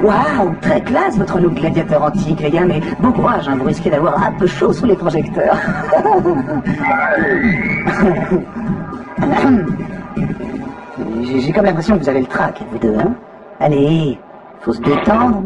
Waouh, très classe votre look gladiateur antique, les gars, mais bon courage, hein, vous risquez d'avoir un peu chaud sous les projecteurs. J'ai comme l'impression que vous avez le trac, vous deux, hein. Allez, faut se détendre.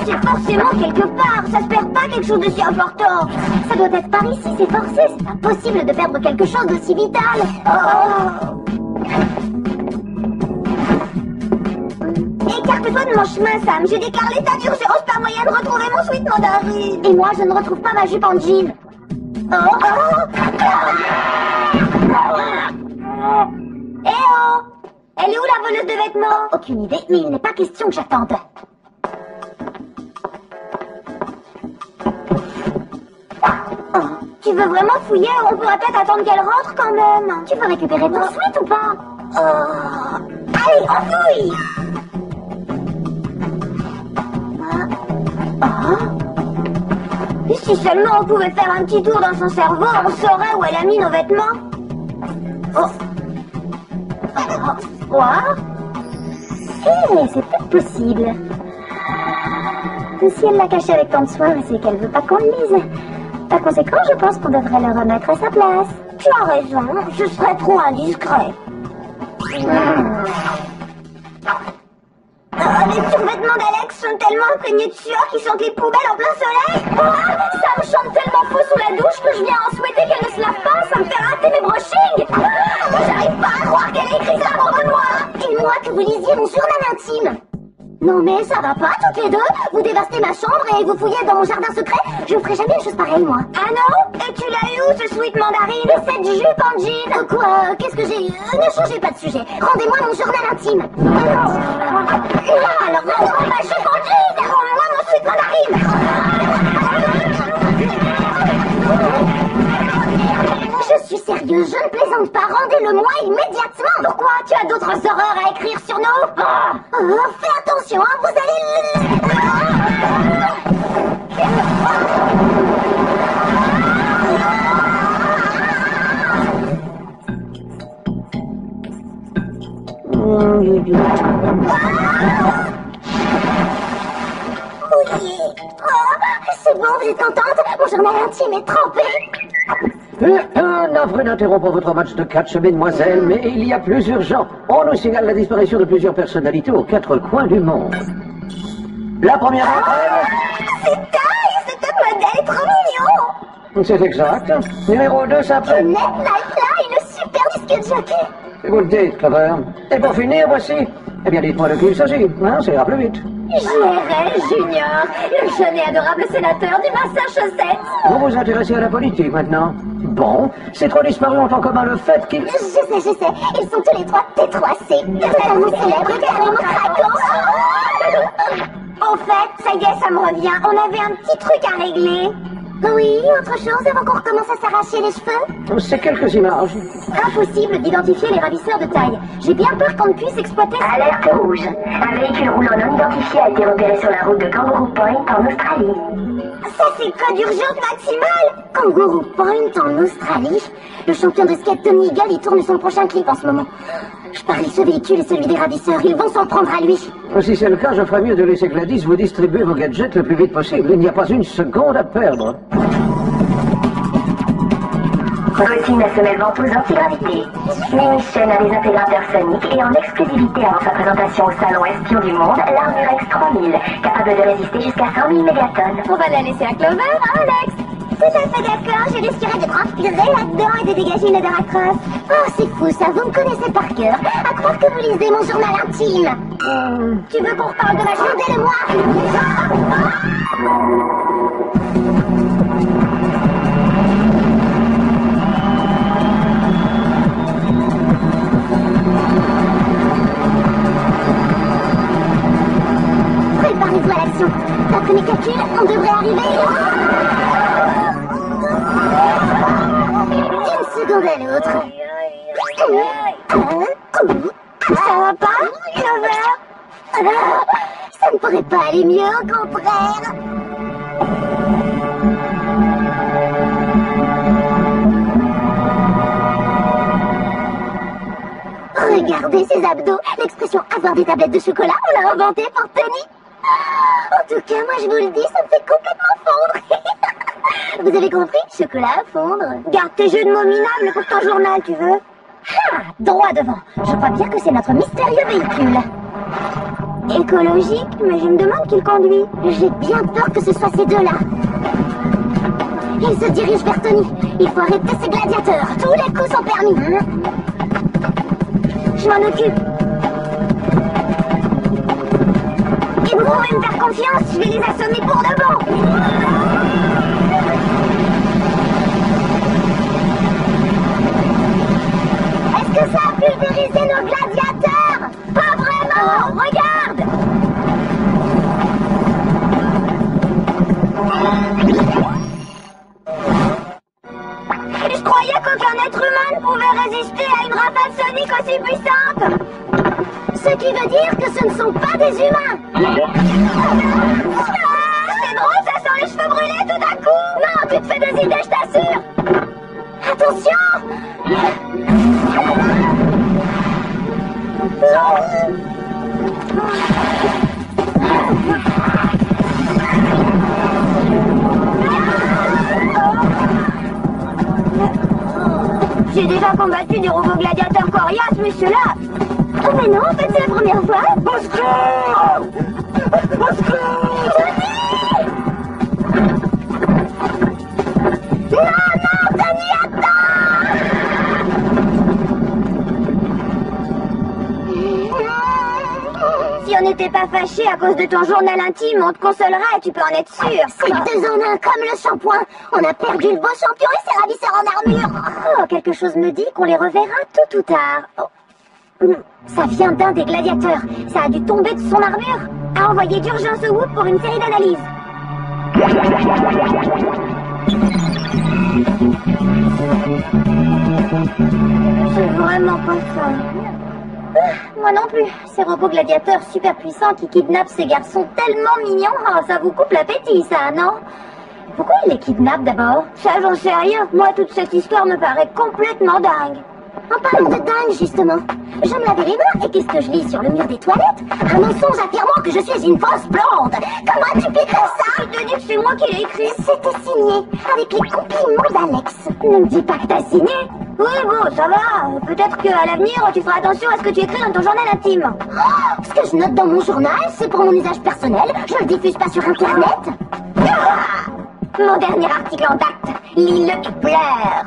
C'est forcément quelque part, ça se perd pas quelque chose de si important. Ça doit être par ici, c'est forcé, c'est impossible de perdre quelque chose d'aussi vital. Oh. Écarte-toi de mon chemin, Sam, j'ai déclaré l'état d'urgence par moyen de retrouver mon sweat mandarine. Et moi, je ne retrouve pas ma jupe en jean. Oh, oh. Eh oh! Elle est où la voleuse de vêtements? Aucune idée, mais il n'est pas question que j'attende. Oh, tu veux vraiment fouiller? On pourra peut-être attendre qu'elle rentre quand même. Tu veux récupérer ton sweat ou pas? Allez, on fouille! Si seulement on pouvait faire un petit tour dans son cerveau, on saurait où elle a mis nos vêtements. Quoi? C'est peut-être possible. Si elle l'a caché avec tant de soin, c'est qu'elle veut pas qu'on le lise. Par conséquent, je pense qu'on devrait le remettre à sa place. Tu as raison, ce serait trop indiscret. Les survêtements d'Alex sont tellement imprégnés de sueur qu'ils sentent les poubelles en plein soleil. Ça me chante tellement faux sous la douche que je viens en souhaiter qu'elle ne se lave pas, ça me fait rater mes brushings. J'arrive pas à croire qu'elle ait écrit ça avant de moi. Et moi que vous lisiez mon journal intime. Non mais ça va pas toutes les deux. Vous dévastez ma chambre et vous fouillez dans mon jardin secret. Je ne ferai jamais une chose pareille moi. Ah non? Et tu l'as eu où ce sweat mandarine? Et cette jupe en jean? Quoi? Qu'est-ce que j'ai eu? Ne changez pas de sujet. Rendez-moi mon journal intime. Alors rends-moi ma jupe en jean et rends-moi mon sweat mandarine. Je suis sérieuse, je ne plaisante pas. Rendez-le-moi immédiatement. Pourquoi? Tu as d'autres horreurs à écrire sur nous? Fais attention, hein, vous allez... C'est bon, vous êtes contente? Mon journal intime est trempé. Navré d'interrompre votre match de catch, mesdemoiselles, mais il y a plus urgent. On nous signale la disparition de plusieurs personnalités aux quatre coins du monde. La première d'entre elles... C'est taille, ce modèle est trop mignon. C'est exact. Numéro 2 s'appelle... Net Lifeline, le super disque jockey. Vous le dites, Clover. Et pour finir, voici... Eh bien, dites-moi de qui il s'agit, hein, ça ira plus vite. J.R.L. Junior, le jeune et adorable sénateur du Massachusetts. Vous vous intéressez à la politique maintenant? Bon, ces trois disparus ont en commun le fait qu'ils... Je sais, ils sont tous les trois tétroissés. Totalement célèbres, carrément craquants. Au fait, ça y est, ça me revient, on avait un petit truc à régler. Oui, autre chose avant qu'on recommence à s'arracher les cheveux? C'est quelques images. Impossible d'identifier les ravisseurs de taille. J'ai bien peur qu'on ne puisse exploiter... Alerte rouge. Un véhicule roulant non identifié a été repéré sur la route de Kangaroo Point en Australie. Ça, c'est code d'urgence maximale! Kangaroo Point en Australie? Le champion de skate Tony Eagle y tourne son prochain clip en ce moment. Je parie ce véhicule et celui des ravisseurs, ils vont s'en prendre à lui. Si c'est le cas, je ferais mieux de laisser Gladys vous distribuer vos gadgets le plus vite possible. Il n'y a pas une seconde à perdre. Voici la semelle ventouse anti-gravité. Munition à des intégrateurs soniques et en exclusivité avant sa présentation au salon Espion du Monde, l'Armurex 3000, capable de résister jusqu'à 100 000 mégatonnes. On va la laisser à Clover, hein, Alex? Tout à fait d'accord, je risquerais de transpirer là-dedans et de dégager une odeur atroce. Oh, c'est fou ça, vous me connaissez par cœur. À croire que vous lisez mon journal intime. Tu veux qu'on reparle de ma journée de moi? Préparez-vous à l'action. D'après mes calculs, on devrait arriver... D'une seconde à l'autre. Ça va pas, Clover? Ça ne pourrait pas aller mieux, au contraire. Regardez ces abdos. L'expression avoir des tablettes de chocolat, on l'a inventée pour Tony. En tout cas, moi je vous le dis, ça me fait complètement fondre. Vous avez compris? Chocolat à fondre. Garde tes jeux de mots minables pour ton journal, tu veux? Ah, droit devant. Je crois bien que c'est notre mystérieux véhicule. Écologique, mais je me demande qui le conduit. J'ai bien peur que ce soit ces deux-là. Ils se dirigent vers Tony. Il faut arrêter ces gladiateurs. Tous les coups sont permis. Je m'en occupe. Et vous pouvez me faire confiance, je vais les assommer pour de bon. Est-ce que ça a pulvérisé nos gladiateurs? Pas vraiment, regarde. Je croyais qu'aucun être humain ne pouvait résister à une rafale sonique aussi puissante. Ce qui veut dire que ce ne sont pas des humains. C'est drôle, ça sent les cheveux brûlés tout d'un coup. Non, tu te fais des idées, je t'assure. Attention. J'ai déjà combattu des robots gladiateurs coriaces, mais ceux-là... Oh mais non, en fait c'est la première fois. Au secours! Au secours! Tony! Non, non, Tony, attends! Si on n'était pas fâchés à cause de ton journal intime, on te consolera et tu peux en être sûr. C'est deux en un comme le shampoing. On a perdu le beau champion et ses ravisseurs en armure. Oh, quelque chose me dit qu'on les reverra tôt ou tard. Oh. Ça vient d'un des gladiateurs. Ça a dû tomber de son armure. A envoyé d'urgence au Whoop pour une série d'analyses. C'est vraiment pas ça. Moi non plus. Ces robots gladiateurs super puissants qui kidnappent ces garçons tellement mignons. Oh, ça vous coupe l'appétit, ça, non? Pourquoi ils les kidnappent d'abord? Ça, j'en sais rien. Moi, toute cette histoire me paraît complètement dingue. En parlant de dingue, justement, je me lavais les mains et qu'est-ce que je lis sur le mur des toilettes? Un mensonge affirmant que je suis une fausse blonde. Comment tu peux écrire ça? Je te dis que c'est moi qui l'ai écrit. C'était signé avec les compliments d'Alex. Ne me dis pas que t'as signé. Oui, bon, ça va. Peut-être qu'à l'avenir, tu feras attention à ce que tu écris dans ton journal intime. Oh, ce que je note dans mon journal, c'est pour mon usage personnel. Je le diffuse pas sur Internet. Ah, mon dernier article en date. Lis-le et pleure.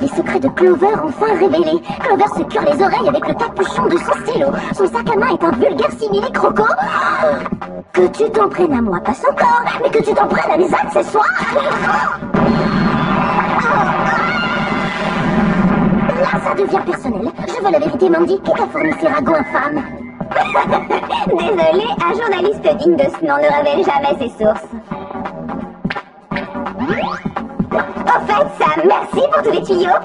Les secrets de Clover enfin révélés. Clover se cure les oreilles avec le capuchon de son stylo. Son sac à main est un vulgaire simili-croco. Que tu t'en prennes à moi, pas son corps, mais que tu t'en prennes à mes accessoires. Là, ça devient personnel. Je veux la vérité, Mandy. Qui t'a fourni ces ragots infâmes? Désolé, un journaliste digne de ce nom ne révèle jamais ses sources. Au fait, Sam, merci pour tous les tuyaux.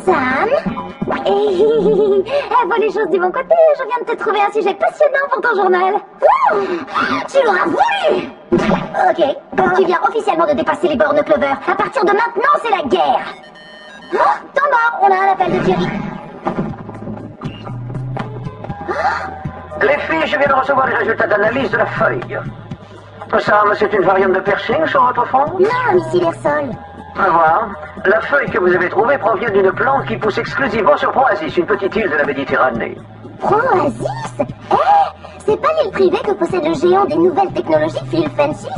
Sam? Vois les choses du bon côté, je viens de te trouver un sujet passionnant pour ton journal. Tu l'auras voulu! Ok, tu viens officiellement de dépasser les bornes, Clover. À partir de maintenant, c'est la guerre. Thomas, on a un appel de Thierry. Les filles, je viens de recevoir les résultats d'analyse de la feuille. Sam, c'est une variante de Pershing sur votre front? Non, un missile air-sol. À voir. La feuille que vous avez trouvée provient d'une plante qui pousse exclusivement sur Proasis, une petite île de la Méditerranée. Proasis? C'est pas l'île privée que possède le géant des nouvelles technologies, Phil Fences?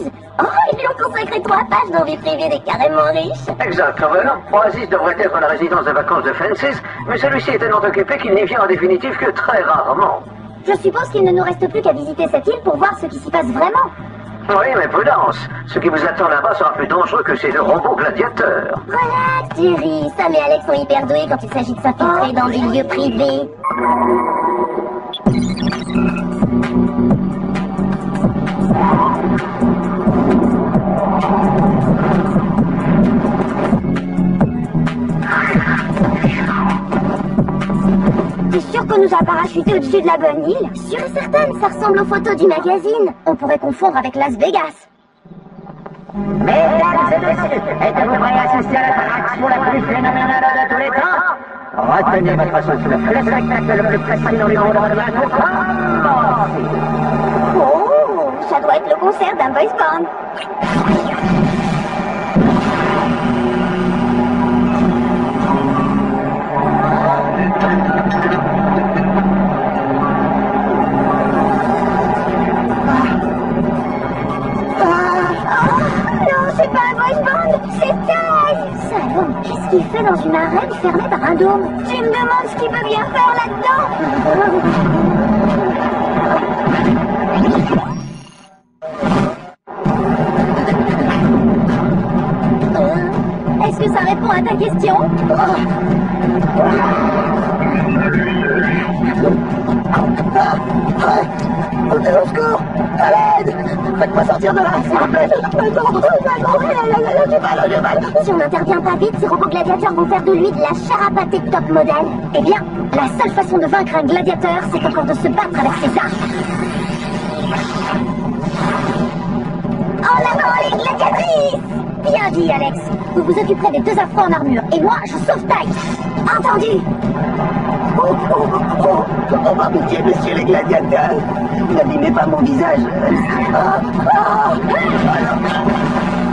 Oh, ils lui ont consacré 3 pages dans vie privée des carrément riches. Exact, Clover. Proasis devrait être la résidence de vacances de Fences, mais celui-ci est tellement occupé qu'il n'y vient en définitive que très rarement. Je suppose qu'il ne nous reste plus qu'à visiter cette île pour voir ce qui s'y passe vraiment. Oui, mais prudence. Ce qui vous attend là-bas sera plus dangereux que ces deux robots gladiateurs. Relax, Jerry. Sam et Alex sont hyper doués quand il s'agit de s'infiltrer dans des lieux privés. T'es sûr qu'on nous a parachuté au-dessus de la bonne île? Sûre et certaine, ça ressemble aux photos du magazine. On pourrait confondre avec Las Vegas. Mesdames et messieurs, êtes-vous prêts à assister à l'attraction la plus phénoménale de tous les temps? Retenez votre attention. Le spectacle le plus fascinant du monde revient pour commencer. Oh, ça doit être le concert d'un boys band. Non, c'est pas un boys band, c'est Ty. Salon, qu'est-ce qu'il fait dans une arène fermée par un dôme? Tu me demandes ce qu'il peut bien faire là-dedans? Est-ce que ça répond à ta question? Au secours! À l'aide! Faites-moi sortir de là, s'il vous plaît! J'ai mal! Si on n'intervient pas vite, ces robots gladiateurs vont faire de lui de la chair à pâté de top modèle. Eh bien, la seule façon de vaincre un gladiateur, c'est encore de se battre avec ses armes. En avant les gladiatrices! Bien dit, Alex. Vous vous occuperez des deux affreux en armure, et moi, je sauve Ty. Entendu? Oh, par pitié, messieurs les gladiateurs! N'abîmez pas mon visage!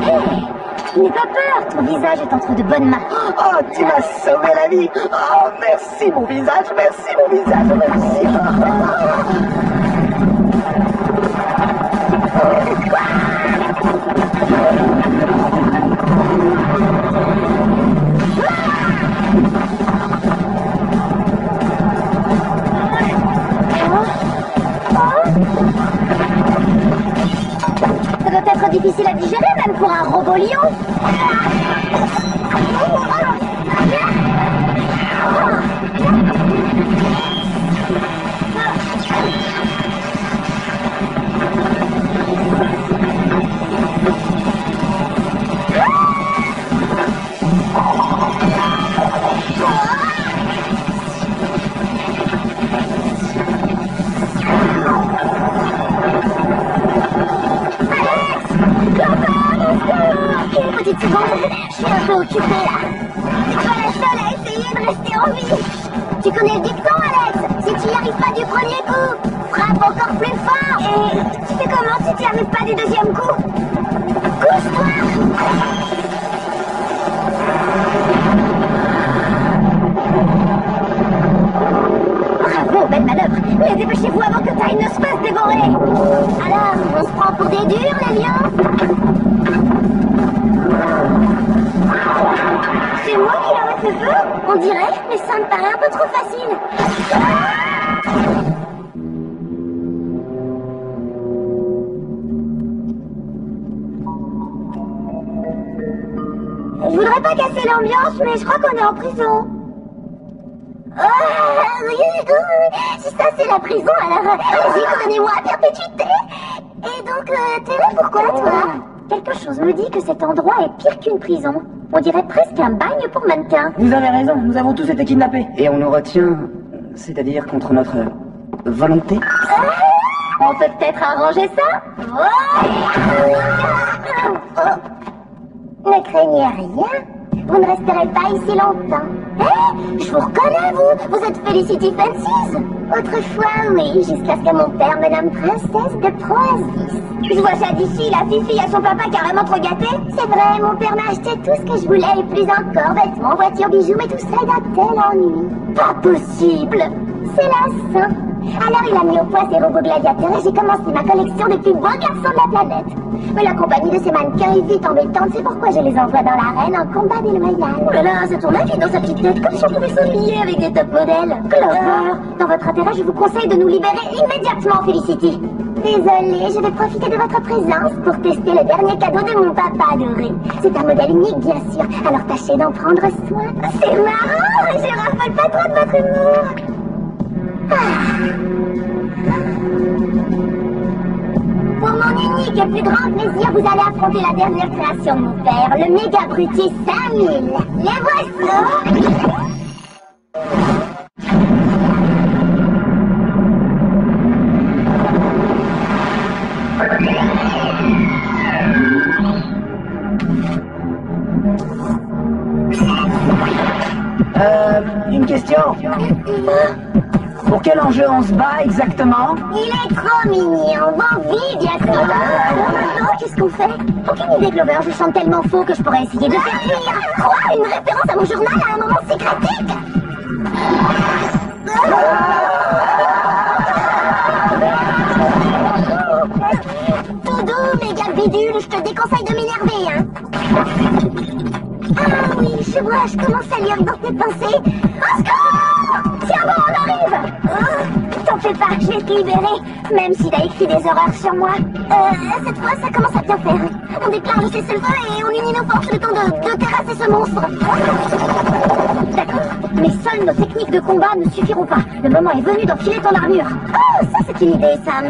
Hé, n'aie pas peur, ton visage est entre de bonnes mains. Oh, tu m'as sauvé la vie! Oh, merci mon visage, merci! Ça doit être difficile à digérer, même pour un robot lion. Petite seconde, je suis un peu occupée là. C'est pas la seule à essayer de rester en vie. Tu connais le dicton, Alex? Si tu n'y arrives pas du premier coup, frappe encore plus fort. Et tu fais comment si tu n'y arrives pas du deuxième coup? Couche-toi! Bravo, belle manœuvre. Mais dépêchez-vous avant que Ty ne se fasse dévorer. Alors, on se prend pour des durs, les lions? C'est moi qui arrête le feu? On dirait, mais ça me paraît un peu trop facile. Je voudrais pas casser l'ambiance, mais je crois qu'on est en prison. Si ça c'est la prison, alors allez-y, condamnez-moi à perpétuité. Et donc, t'es là pourquoi, toi? Quelque chose me dit que cet endroit est pire qu'une prison. On dirait presque un bagne pour mannequins. Vous avez raison, nous avons tous été kidnappés. Et on nous retient, c'est-à-dire contre notre volonté? On peut peut-être arranger ça? Ne craignez rien. Vous ne resterez pas ici longtemps. Hé, je vous reconnais, vous. Vous êtes Felicity Fences. Autrefois, oui, jusqu'à ce que mon père me nomme princesse de Proasis. Je vois ça d'ici, la fille à son papa carrément trop gâté. C'est vrai, mon père m'a acheté tout ce que je voulais et plus encore. Vêtements, voitures, bijoux, mais tout ça est d'un tel ennui. Pas possible. C'est lassant. Alors il a mis au point ses robots gladiateurs et j'ai commencé ma collection des plus beaux garçons de la planète. Mais la compagnie de ces mannequins est vite embêtante, c'est pourquoi je les envoie dans l'arène en combat déloyal. Oh là là, ça tourne vite dans sa petite tête, comme si on pouvait s'ennuyer avec des top modèles. Clover, dans votre intérêt, je vous conseille de nous libérer immédiatement, Felicity. Désolée, je vais profiter de votre présence pour tester le dernier cadeau de mon papa adoré. C'est un modèle unique, bien sûr, alors tâchez d'en prendre soin. C'est marrant, je raffole pas trop de votre humour. Pour mon unique et plus grand plaisir, vous allez affronter la dernière création de mon père, le méga Brutus 5000. Les voici. Une question. Pour quel enjeu on se bat exactement? Il est trop mignon, bon vie, bien sûr. Maintenant, qu'est-ce qu'on fait? Aucune idée, Clover, je chante tellement faux que je pourrais essayer de faire rire. Quoi? Une référence à mon journal à un moment si critique? Tout doux, méga bidule, je te déconseille de m'énerver, hein. Ah oui, je vois, je commence à lire dans tes pensées. Au secours! Tiens bon, on arrive! T'en fais pas, je vais te libérer, même si t'as écrit des horreurs sur moi. Cette fois, ça commence à bien faire. On déclare le cessez-le-feu et on unit nos forces le temps de terrasser ce monstre. D'accord, mais seules nos techniques de combat ne suffiront pas. Le moment est venu d'enfiler ton armure. Oh, ça c'est une idée, Sam.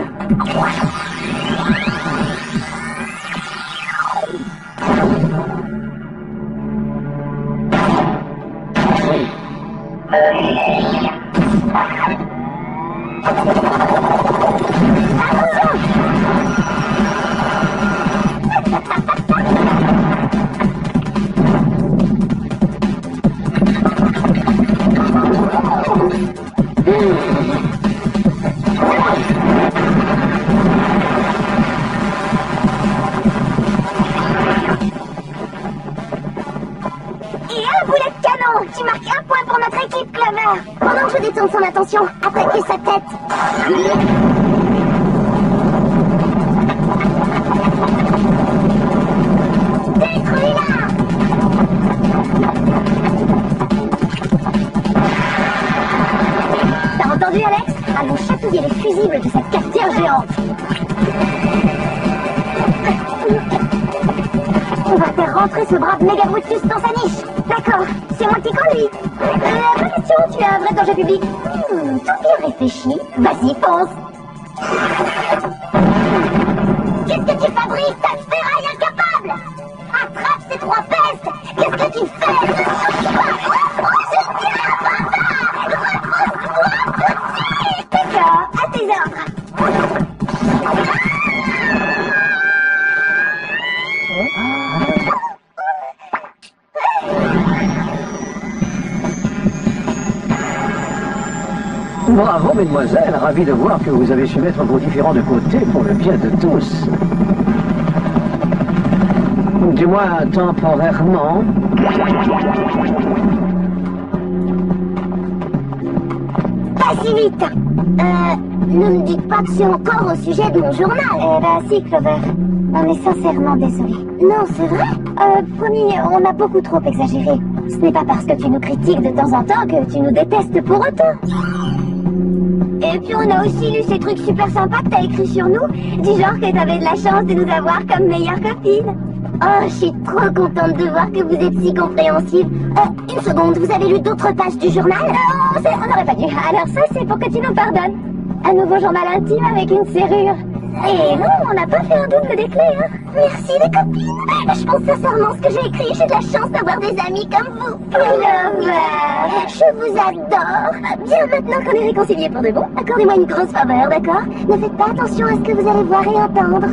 Tu marques un point pour notre équipe, Clover. Pendant que je détourne son attention, attaquez sa tête. Détruis-la! T'as entendu, Alex? Allons chatouiller les fusibles de cette cafetière géante. On va faire rentrer ce brave méga Brutus dans sa niche. D'accord, c'est moi qui conduis. Pas question, tu es un vrai danger public. Tout bien réfléchi. Vas-y, fonce. Qu'est-ce que tu fabriques, ta ferraille incapable? Attrape ces trois pestes. Qu'est-ce que tu fais? Oh, je tiens, papa! Retrouve-moi tout de suite! D'accord, à tes ordres. Bravo, mesdemoiselles, ravi de voir que vous avez su mettre vos différends de côté pour le bien de tous. Du moins, temporairement. Pas si vite. Ne me dites pas que c'est encore au sujet de mon journal. Eh ben si, Clover. On est sincèrement désolé. Non, c'est vrai? Promis, on a beaucoup trop exagéré. Ce n'est pas parce que tu nous critiques de temps en temps que tu nous détestes pour autant. Et puis on a aussi lu ces trucs super sympas que t'as écrits sur nous, du genre que t'avais de la chance de nous avoir comme meilleures copines. Oh, je suis trop contente de voir que vous êtes si compréhensive. Une seconde, vous avez lu d'autres pages du journal? On n'aurait pas dû. Alors ça, c'est pour que tu nous pardonnes. Un nouveau journal intime avec une serrure. Et non, on n'a pas fait un double des clés, hein. Merci les copines. Je pense sincèrement ce que j'ai écrit. J'ai de la chance d'avoir des amis comme vous. Clover, je vous adore. Bien, maintenant qu'on est réconciliés pour de bon, accordez-moi une grosse faveur, d'accord? Ne faites pas attention à ce que vous allez voir et entendre.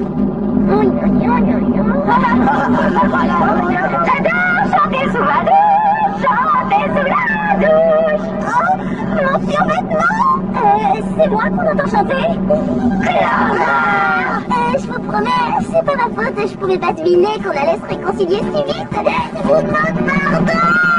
J'adore chanter sous la douche. Chanter sous la douche. Oh, mon survêtement. C'est moi qu'on entend chanter? Clover! Je vous promets, c'est pas ma faute, je pouvais pas deviner qu'on allait se réconcilier si vite. Je vous demande pardon!